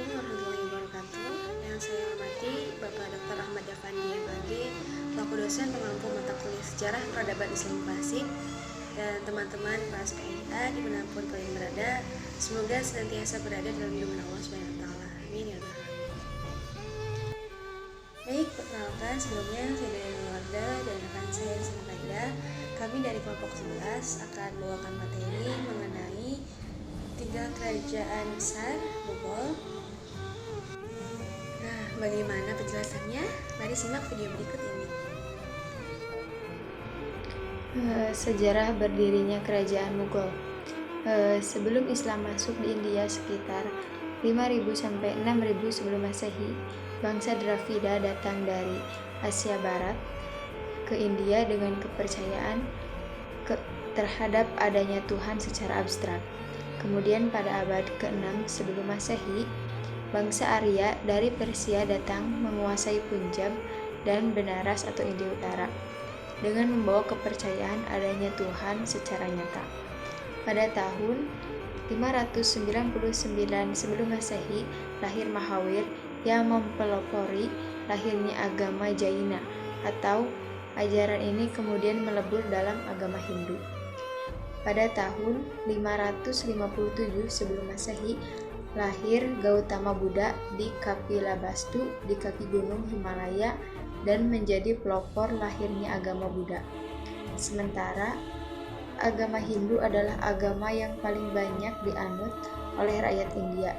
warahmatullahi wabarakatuh. Yang saya hormati Bapak Dr. Ahmad Dafandi MAG, selaku dosen pengampu mata kuliah Sejarah Peradaban Islam Klasik, dan teman-teman kelas PIA dimanapun kalian berada, semoga senantiasa berada dalam lindungan Allah SWT. Amin ya Rabbal Alamin. Baik, perkenalkan sebelumnya saya dari Warda dan rekan saya Sintaida. Kami dari kelompok 11 akan membawakan materi mengenai 3 kerajaan besar Mughal. Nah, bagaimana penjelasannya? Mari simak video berikut ini. Sejarah berdirinya kerajaan Mughal. Sebelum Islam masuk di India sekitar 5000 sampai 6000 sebelum Masehi, bangsa Dravida datang dari Asia Barat ke India dengan kepercayaan terhadap adanya Tuhan secara abstrak. Kemudian pada abad ke-6 sebelum Masehi, bangsa Arya dari Persia datang menguasai Punjab dan Benaras atau India Utara dengan membawa kepercayaan adanya Tuhan secara nyata. Pada tahun 599 sebelum Masehi, lahir Mahawir yang mempelopori lahirnya agama Jaina, atau ajaran ini kemudian melebur dalam agama Hindu. Pada tahun 557 sebelum Masehi, lahir Gautama Buddha di Kapilavastu di kaki gunung Himalaya dan menjadi pelopor lahirnya agama Buddha. Sementara agama Hindu adalah agama yang paling banyak dianut oleh rakyat India.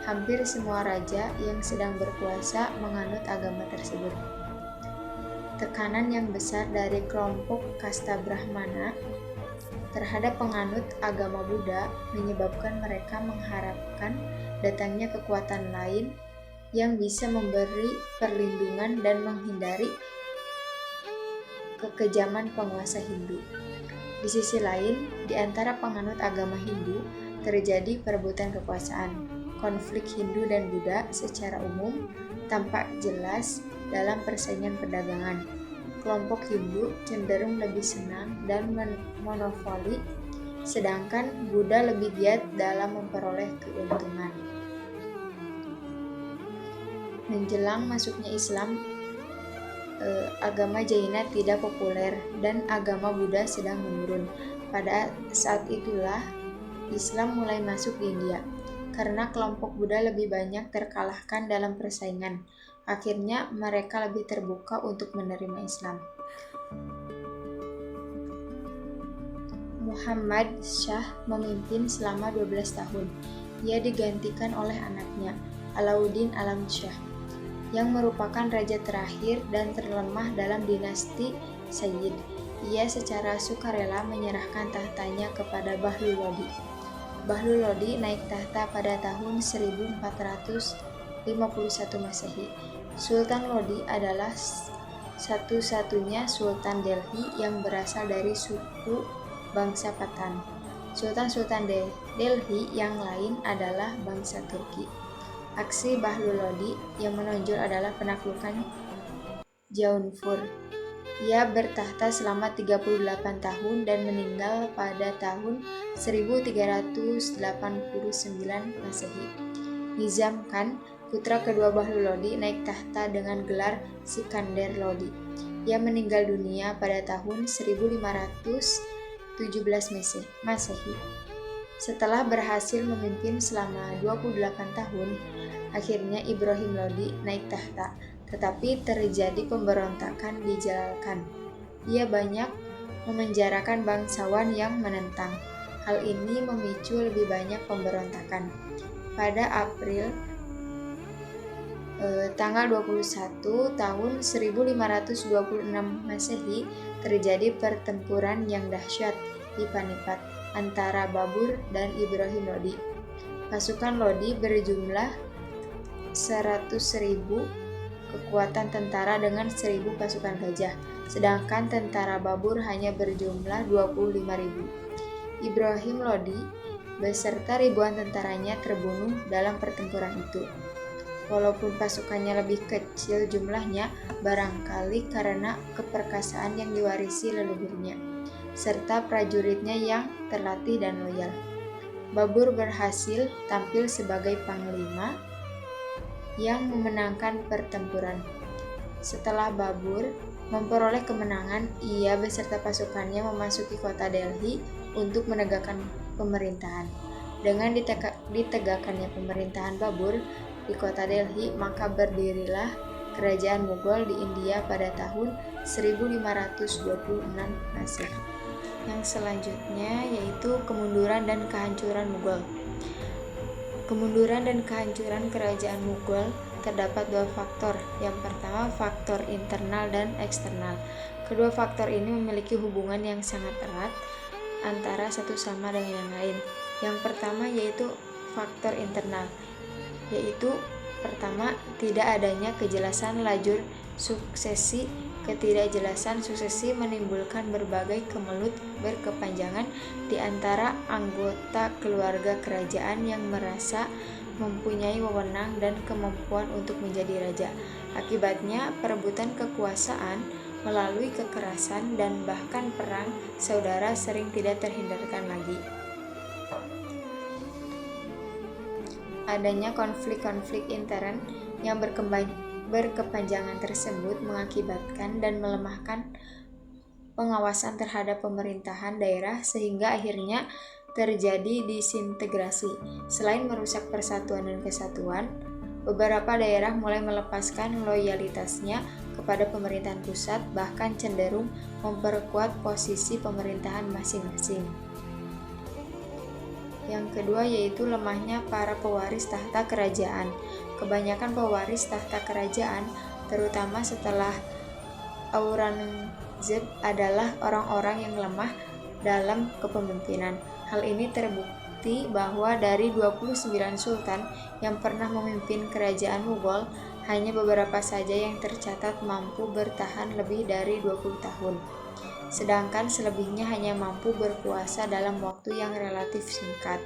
Hampir semua raja yang sedang berkuasa menganut agama tersebut. Tekanan yang besar dari kelompok kasta Brahmana terhadap penganut agama Buddha menyebabkan mereka mengharapkan datangnya kekuatan lain yang bisa memberi perlindungan dan menghindari kekejaman penguasa Hindu. Di sisi lain, di antara penganut agama Hindu terjadi perebutan kekuasaan. Konflik Hindu dan Buddha secara umum tampak jelas dalam persaingan perdagangan. Kelompok Hindu cenderung lebih senang dan monopoli, sedangkan Buddha lebih giat dalam memperoleh keuntungan. Menjelang masuknya Islam, agama Jaina tidak populer dan agama Buddha sedang menurun. Pada saat itulah Islam mulai masuk di India. Karena kelompok Buddha lebih banyak terkalahkan dalam persaingan, akhirnya mereka lebih terbuka untuk menerima Islam. Muhammad Shah memimpin selama 12 tahun. Ia digantikan oleh anaknya, Alauddin Alam Shah, yang merupakan raja terakhir dan terlemah dalam dinasti Sayyid. Ia secara sukarela menyerahkan tahtanya kepada Bahlul Lodi. Bahlul Lodi naik tahta pada tahun 1451 Masehi. Sultan Lodi adalah satu-satunya Sultan Delhi yang berasal dari suku bangsa Pathan. Sultan-Sultan Delhi yang lain adalah bangsa Turki. Aksi Bahlul Lodi yang menonjol adalah penaklukan Jaunpur. Ia bertahta selama 38 tahun dan meninggal pada tahun 1389 Masehi. Nizam Khan, putra kedua Bahlul Lodi, naik tahta dengan gelar Sikandar Lodi. Ia meninggal dunia pada tahun 1517 Masehi. Setelah berhasil memimpin selama 28 tahun, akhirnya Ibrahim Lodi naik tahta, tetapi terjadi pemberontakan di Jalal Khan. Ia banyak memenjarakan bangsawan yang menentang. Hal ini memicu lebih banyak pemberontakan. Pada April tanggal 21 tahun 1526 Masehi terjadi pertempuran yang dahsyat di Panipat antara Babur dan Ibrahim Lodi. Pasukan Lodi berjumlah 100.000 kekuatan tentara dengan 1000 pasukan gajah, sedangkan tentara Babur hanya berjumlah 25.000. Ibrahim Lodi beserta ribuan tentaranya terbunuh dalam pertempuran itu. Walaupun pasukannya lebih kecil jumlahnya, barangkali karena keperkasaan yang diwarisi leluhurnya, serta prajuritnya yang terlatih dan loyal. Babur berhasil tampil sebagai panglima yang memenangkan pertempuran. Setelah Babur memperoleh kemenangan, ia beserta pasukannya memasuki kota Delhi untuk menegakkan pemerintahan. Dengan ditegakkannya pemerintahan Babur di kota Delhi, maka berdirilah kerajaan Mughal di India pada tahun 1526 Masehi. Yang selanjutnya yaitu kemunduran dan kehancuran Mughal. Kemunduran dan kehancuran kerajaan Mughal terdapat dua faktor. Yang pertama, faktor internal dan eksternal. Kedua faktor ini memiliki hubungan yang sangat erat antara satu sama dengan yang lain. Yang pertama yaitu faktor internal, yaitu pertama, tidak adanya kejelasan lajur suksesi. Ketidakjelasan suksesi menimbulkan berbagai kemelut berkepanjangan di antara anggota keluarga kerajaan yang merasa mempunyai wewenang dan kemampuan untuk menjadi raja. Akibatnya, perebutan kekuasaan melalui kekerasan dan bahkan perang saudara sering tidak terhindarkan lagi. Adanya konflik-konflik intern yang berkepanjangan tersebut mengakibatkan dan melemahkan pengawasan terhadap pemerintahan daerah sehingga akhirnya terjadi disintegrasi. Selain merusak persatuan dan kesatuan, beberapa daerah mulai melepaskan loyalitasnya kepada pemerintahan pusat, bahkan cenderung memperkuat posisi pemerintahan masing-masing. Yang kedua yaitu lemahnya para pewaris tahta kerajaan. Kebanyakan pewaris tahta kerajaan, terutama setelah Aurangzeb, adalah orang-orang yang lemah dalam kepemimpinan. Hal ini terbukti bahwa dari 29 sultan yang pernah memimpin kerajaan Mughal, hanya beberapa saja yang tercatat mampu bertahan lebih dari 20 tahun. Sedangkan selebihnya hanya mampu berkuasa dalam waktu yang relatif singkat.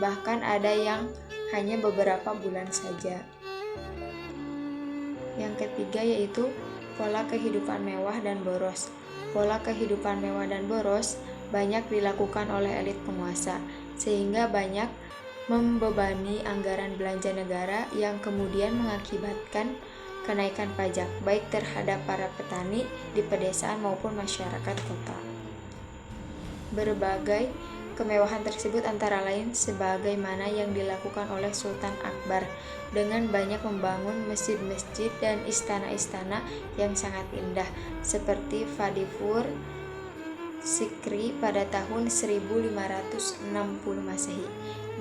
Bahkan ada yang hanya beberapa bulan saja. Yang ketiga yaitu pola kehidupan mewah dan boros. Pola kehidupan mewah dan boros banyak dilakukan oleh elit penguasa, sehingga banyak membebani anggaran belanja negara yang kemudian mengakibatkan kenaikan pajak baik terhadap para petani di pedesaan maupun masyarakat kota. Berbagai kemewahan tersebut antara lain sebagaimana yang dilakukan oleh Sultan Akbar dengan banyak membangun masjid-masjid dan istana-istana yang sangat indah seperti Fadipur Sikri pada tahun 1560 Masehi.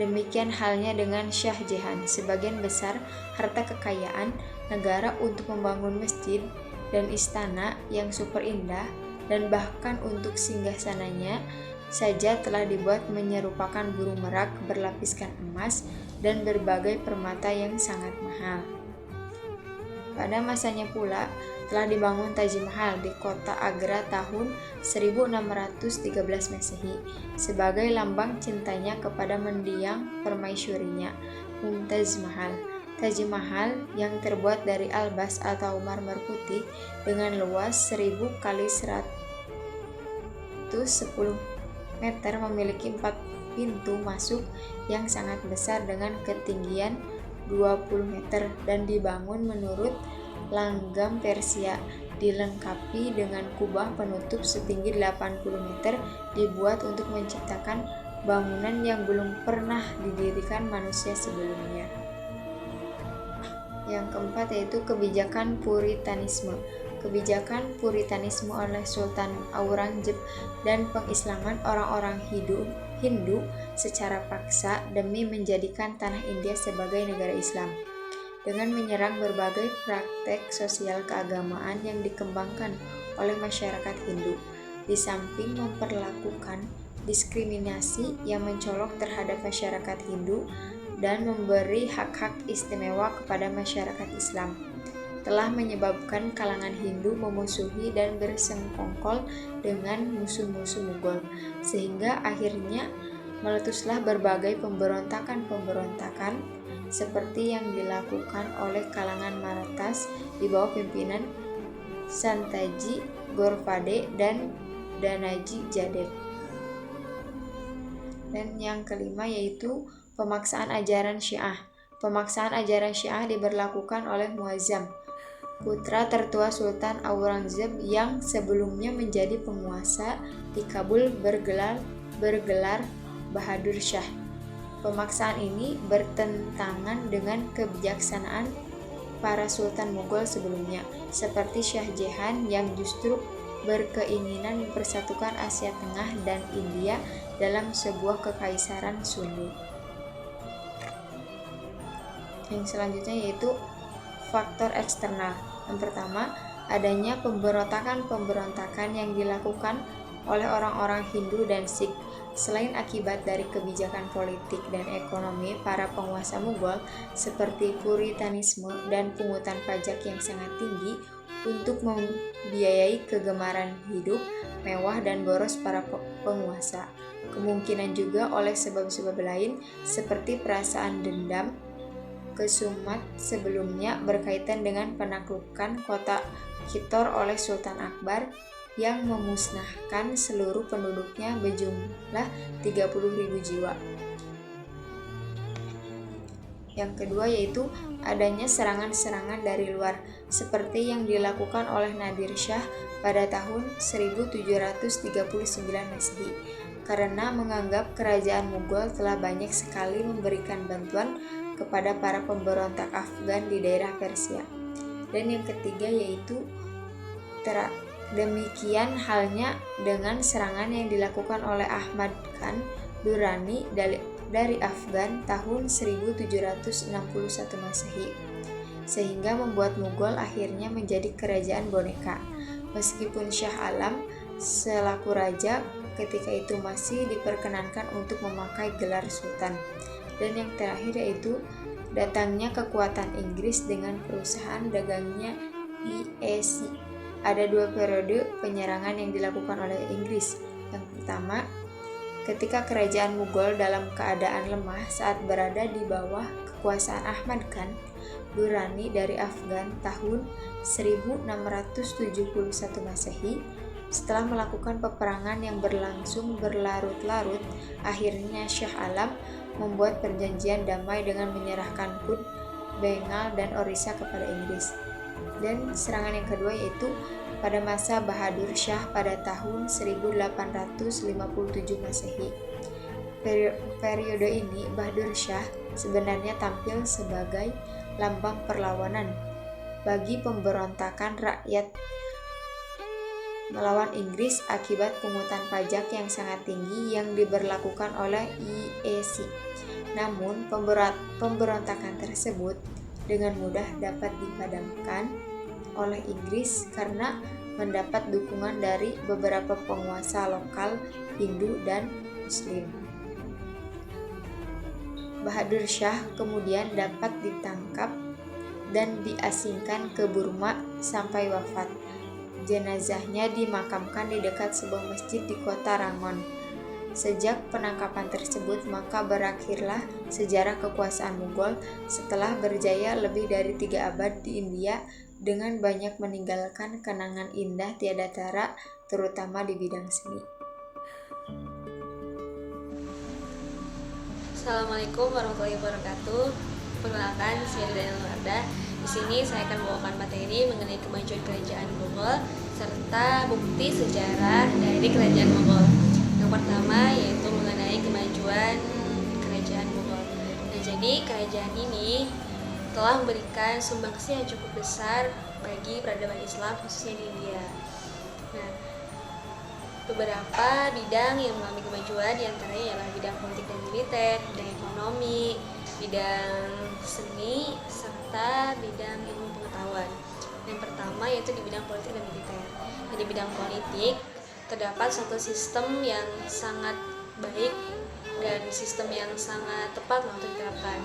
Demikian halnya dengan Shah Jahan. Sebagian besar harta kekayaan negara untuk membangun masjid dan istana yang super indah dan bahkan untuk singgasananya saja telah dibuat menyerupakan burung merak berlapiskan emas dan berbagai permata yang sangat mahal. Pada masanya pula telah dibangun Taj Mahal di kota Agra tahun 1613 Masehi sebagai lambang cintanya kepada mendiang permaisurinya, Mumtaz Mahal. Taj Mahal yang terbuat dari albas atau marmer putih dengan luas 1000 kali 110 meter memiliki 4 pintu masuk yang sangat besar dengan ketinggian 20 meter dan dibangun menurut langgam Persia, dilengkapi dengan kubah penutup setinggi 80 meter dibuat untuk menciptakan bangunan yang belum pernah didirikan manusia sebelumnya. Yang keempat yaitu kebijakan Puritanisme. Kebijakan Puritanisme oleh Sultan Aurangzeb dan pengislaman orang-orang Hindu secara paksa demi menjadikan tanah India sebagai negara Islam. Dengan menyerang berbagai praktek sosial keagamaan yang dikembangkan oleh masyarakat Hindu, di samping memperlakukan diskriminasi yang mencolok terhadap masyarakat Hindu dan memberi hak-hak istimewa kepada masyarakat Islam, telah menyebabkan kalangan Hindu memusuhi dan bersengkongkol dengan musuh-musuh Mughal, sehingga akhirnya meletuslah berbagai pemberontakan-pemberontakan seperti yang dilakukan oleh kalangan Marathas di bawah pimpinan Santaji Ghorpade dan Danaji Jaded. Dan yang kelima yaitu pemaksaan ajaran Syiah. Pemaksaan ajaran Syiah diberlakukan oleh Muazzam, putra tertua Sultan Aurangzeb yang sebelumnya menjadi penguasa di Kabul bergelar Bahadur Shah. Pemaksaan ini bertentangan dengan kebijaksanaan para sultan Mughal sebelumnya, seperti Shah Jahan yang justru berkeinginan mempersatukan Asia Tengah dan India dalam sebuah kekaisaran Sunni. Yang selanjutnya yaitu faktor eksternal. Yang pertama, adanya pemberontakan yang dilakukan oleh orang-orang Hindu dan Sikh. Selain akibat dari kebijakan politik dan ekonomi para penguasa Mughal seperti puritanisme dan pungutan pajak yang sangat tinggi untuk membiayai kegemaran hidup mewah dan boros para penguasa. Kemungkinan juga oleh sebab-sebab lain seperti perasaan dendam kesumat sebelumnya berkaitan dengan penaklukan kota Kitor oleh Sultan Akbar yang memusnahkan seluruh penduduknya berjumlah 30.000 jiwa. Yang kedua yaitu adanya serangan-serangan dari luar seperti yang dilakukan oleh Nadir Shah pada tahun 1739 Masehi karena menganggap kerajaan Mughal telah banyak sekali memberikan bantuan kepada para pemberontak Afgan di daerah Persia. Dan yang ketiga yaitu demikian halnya dengan serangan yang dilakukan oleh Ahmad Khan Durrani dari Afgan tahun 1761 Masehi, sehingga membuat Mughal akhirnya menjadi kerajaan boneka. Meskipun Shah Alam selaku raja ketika itu masih diperkenankan untuk memakai gelar sultan. Dan yang terakhir yaitu datangnya kekuatan Inggris dengan perusahaan dagangnya IEC. Ada dua periode penyerangan yang dilakukan oleh Inggris. Yang pertama, ketika kerajaan Mughal dalam keadaan lemah saat berada di bawah kekuasaan Ahmad Khan Durrani dari Afgan tahun 1671 Masehi. Setelah melakukan peperangan yang berlangsung berlarut-larut, akhirnya Shah Alam membuat perjanjian damai dengan menyerahkan Kut, Bengal, dan Orissa kepada Inggris. Dan serangan yang kedua yaitu pada masa Bahadur Shah pada tahun 1857 Masehi. Periode ini Bahadur Shah sebenarnya tampil sebagai lambang perlawanan bagi pemberontakan rakyat melawan Inggris akibat pungutan pajak yang sangat tinggi yang diberlakukan oleh IEC. Namun, pemberontakan tersebut dengan mudah dapat dipadamkan oleh Inggris karena mendapat dukungan dari beberapa penguasa lokal Hindu dan Muslim. Bahadur Shah kemudian dapat ditangkap dan diasingkan ke Burma sampai wafat. Jenazahnya dimakamkan di dekat sebuah masjid di kota Rangon. Sejak penangkapan tersebut, maka berakhirlah sejarah kekuasaan Mughal setelah berjaya lebih dari 3 abad di India dengan banyak meninggalkan kenangan indah tiada tara, terutama di bidang seni. Assalamualaikum warahmatullahi wabarakatuh. Perkenalkan, saya Daniel Wardah. Di sini saya akan membawakan materi mengenai kemajuan kerajaan Mughal serta bukti sejarah dari kerajaan Mughal. Yang pertama yaitu mengenai kemajuan kerajaan Mughal. Nah, jadi kerajaan ini telah memberikan sumbangsi yang cukup besar bagi peradaban Islam khususnya di India. Nah, beberapa bidang yang mengalami kemajuan diantaranya ialah bidang politik dan militer, bidang ekonomi, bidang seni, serta bidang ilmu pengetahuan. Yang pertama yaitu di bidang politik dan militer. Di bidang politik terdapat suatu sistem yang sangat baik dan sistem yang sangat tepat untuk diterapkan,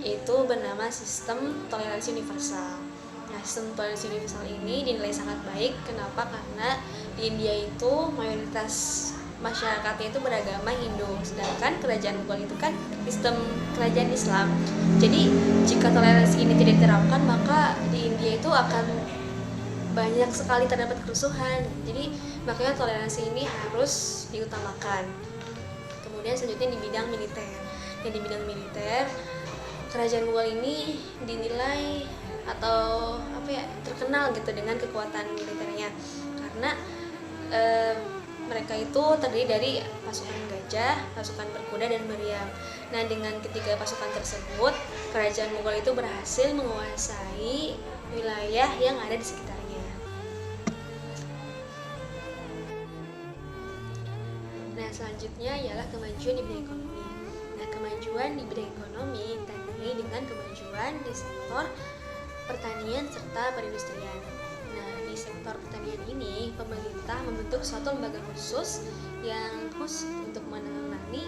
yaitu bernama sistem toleransi universal. Nah, sistem toleransi universal ini dinilai sangat baik. Kenapa? Karena di India itu mayoritas masyarakatnya itu beragama Hindu, sedangkan kerajaan Mughal itu kan sistem kerajaan Islam. Jadi jika toleransi ini tidak diterapkan, maka di India itu akan banyak sekali terdapat kerusuhan. Jadi makanya toleransi ini harus diutamakan. Kemudian selanjutnya di bidang militer. Di bidang militer kerajaan Mughal ini dinilai atau terkenal gitu dengan kekuatan militernya, karena mereka itu terdiri dari pasukan gajah, pasukan berkuda, dan meriam. Nah, dengan ketiga pasukan tersebut, kerajaan Mughal itu berhasil menguasai wilayah yang ada di sekitarnya. Nah, selanjutnya ialah kemajuan di bidang ekonomi. Nah, kemajuan di bidang ekonomi ditandai dengan kemajuan di sektor pertanian serta perindustrian. Nah, di sektor pertanian ini, pemerintah membentuk suatu lembaga khusus yang khusus untuk menangani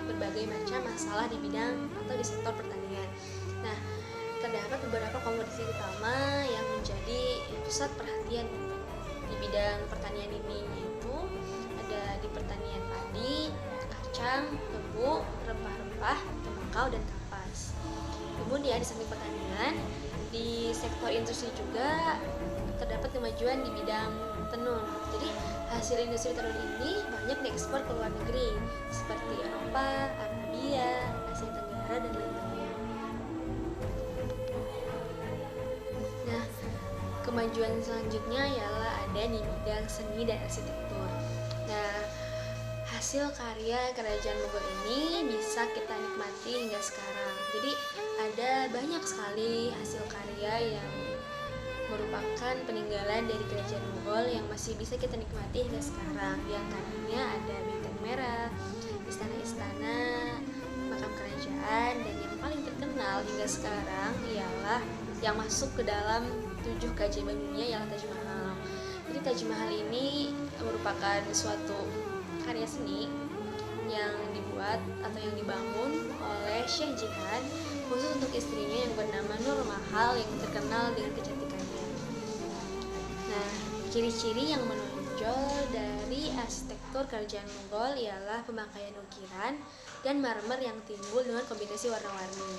berbagai macam masalah di bidang atau di sektor pertanian. Nah, terdapat beberapa komoditi utama yang menjadi pusat perhatian di bidang pertanian ini, yaitu ada di pertanian padi, kacang, tebu, rempah-rempah, tembakau, dan kapas. Kemudian di samping pertanian, di sektor industri juga terdapat kemajuan di bidang tenun. Jadi hasil industri tenun ini banyak diekspor ke luar negeri seperti Eropa, Arabia, Asia Tenggara, dan lain-lain. Nah, kemajuan selanjutnya ialah ada di bidang seni dan arsitektur. Nah, hasil karya kerajaan Mughal ini bisa kita nikmati hingga sekarang. Jadi ada banyak sekali hasil karya yang merupakan peninggalan dari kerajaan Mughal yang masih bisa kita nikmati hingga sekarang. Di antaranya ada Benteng Merah, istana-istana, makam kerajaan, dan yang paling terkenal hingga sekarang ialah yang masuk ke dalam 7 keajaiban dunia ialah Taj Mahal. Jadi Taj Mahal ini merupakan suatu karya seni yang dibuat atau yang dibangun oleh Shah Jahan khusus untuk istrinya yang bernama Nur Mahal yang terkenal dengan kecantikannya. Nah, ciri-ciri yang menonjol dari arsitektur kerajaan Mughal ialah pemakaian ukiran dan marmer yang timbul dengan kombinasi warna-warni.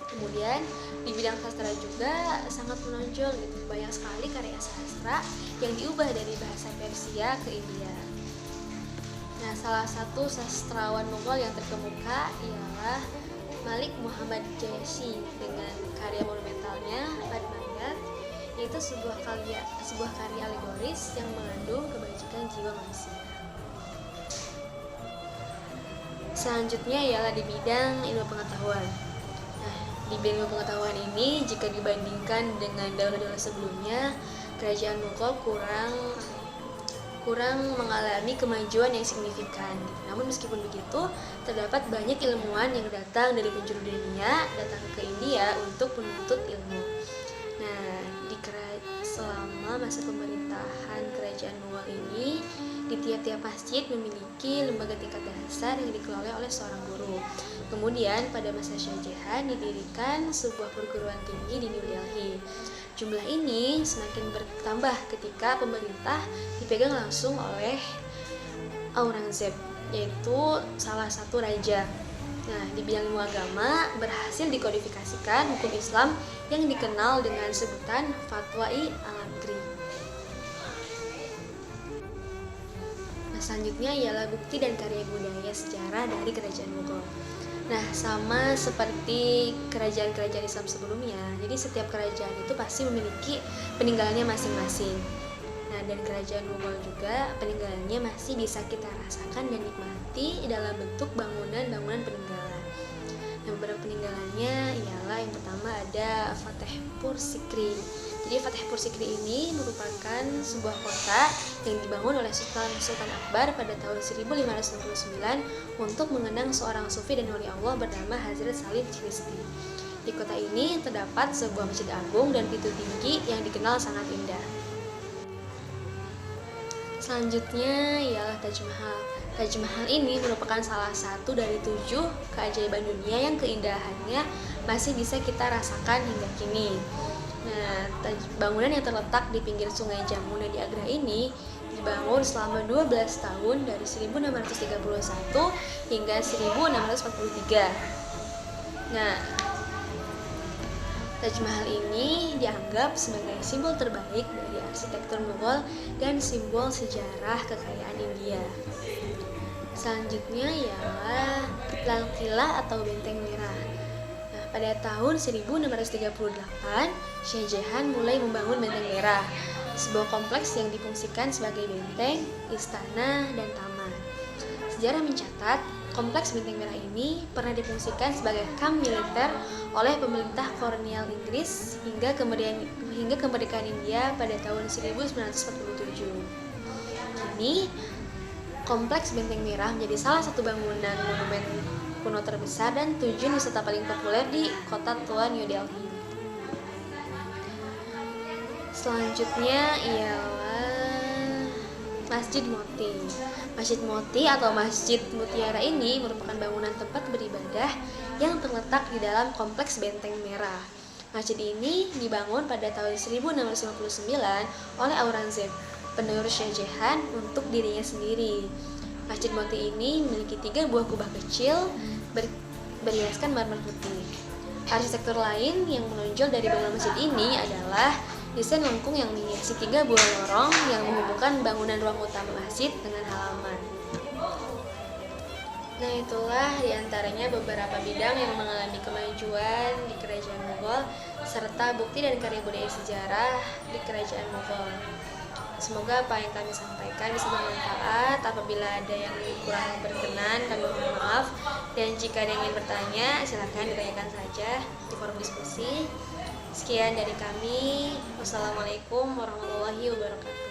Kemudian di bidang sastra juga sangat menonjol gitu. Banyak sekali karya sastra yang diubah dari bahasa Persia ke India. Nah, salah satu sastrawan Mughal yang terkemuka ialah Malik Muhammad Jayashi dengan karya monumentalnya Padmayat, yaitu sebuah karya alegoris yang mengandung kebajikan jiwa manusia. Selanjutnya ialah di bidang ilmu pengetahuan. Nah, di bidang ilmu pengetahuan ini jika dibandingkan dengan daulah-daulah sebelumnya, kerajaan Mughal kurang mengalami kemajuan yang signifikan. Namun meskipun begitu, terdapat banyak ilmuwan yang datang dari penjuru dunia datang ke India untuk menuntut ilmu. Nah, selama masa pemerintahan kerajaan Mughal ini, di tiap-tiap masjid memiliki lembaga tingkat dasar yang dikelola oleh seorang guru. Kemudian pada masa Shah Jahan didirikan sebuah perguruan tinggi di New Delhi. Jumlah ini semakin bertambah ketika pemerintah dipegang langsung oleh Aurangzeb, yaitu salah satu raja. Nah, di bidang ilmu agama berhasil dikodifikasikan hukum Islam yang dikenal dengan sebutan Fatwa-i Al-Amgri. Nah, selanjutnya ialah bukti dan karya budaya sejarah dari kerajaan Mughal. Nah, sama seperti kerajaan-kerajaan Islam sebelumnya, jadi setiap kerajaan itu pasti memiliki peninggalannya masing-masing. Nah, dan kerajaan Mughal juga peninggalannya masih bisa kita rasakan dan nikmati dalam bentuk bangunan-bangunan peninggalan. Nah, beberapa peninggalannya ialah yang pertama ada Fatehpur Sikri. Jadi Fatehpur Sikri ini merupakan sebuah kota yang dibangun oleh Sultan Akbar pada tahun 1569 untuk mengenang seorang sufi dan wali Allah bernama Hazrat Salim Chishti. Di kota ini terdapat sebuah masjid agung dan pintu tinggi yang dikenal sangat indah. Selanjutnya ialah Taj Mahal. Taj Mahal ini merupakan salah satu dari 7 keajaiban dunia yang keindahannya masih bisa kita rasakan hingga kini. Nah, bangunan yang terletak di pinggir sungai Jamuna di Agra ini dibangun selama 12 tahun dari 1631 hingga 1643. Nah, Taj Mahal ini dianggap sebagai simbol terbaik dari arsitektur Mughal dan simbol sejarah kekayaan India. Selanjutnya ialah Lal Qillah atau Benteng Merah. Nah, Pada tahun 1638, Shah Jahan mulai membangun Benteng Merah, sebuah kompleks yang difungsikan sebagai benteng, istana, dan taman. Sejarah mencatat, kompleks Benteng Merah ini pernah difungsikan sebagai kamp militer oleh pemerintah kolonial Inggris hingga kemerdekaan India pada tahun 1947. Kini, kompleks Benteng Merah menjadi salah satu bangunan monumen kuno terbesar dan tujuan wisata paling populer di kota tua New Delhi. Selanjutnya ialah Masjid Moti. Masjid Moti atau Masjid Mutiara ini merupakan bangunan tempat beribadah yang terletak di dalam kompleks Benteng Merah. Masjid ini dibangun pada tahun 1659 oleh Aurangzeb, penerus Shah Jahan, untuk dirinya sendiri. Masjid Moti ini memiliki 3 buah kubah kecil berhiaskan marmer putih. Arsitektur lain yang menonjol dari bangunan masjid ini adalah desain lengkung yang menghiasi 3 buah lorong yang menghubungkan bangunan ruang utama masjid dengan halaman. Nah, itulah diantaranya beberapa bidang yang mengalami kemajuan di Kerajaan Mughal serta bukti dan karya budaya sejarah di Kerajaan Mughal. Semoga apa yang kami sampaikan bisa bermanfaat. Apabila ada yang kurang berkenan, kami mohon maaf. Dan jika ada yang ingin bertanya, silakan ditanyakan saja di forum diskusi. Sekian dari kami. Wassalamualaikum warahmatullahi wabarakatuh.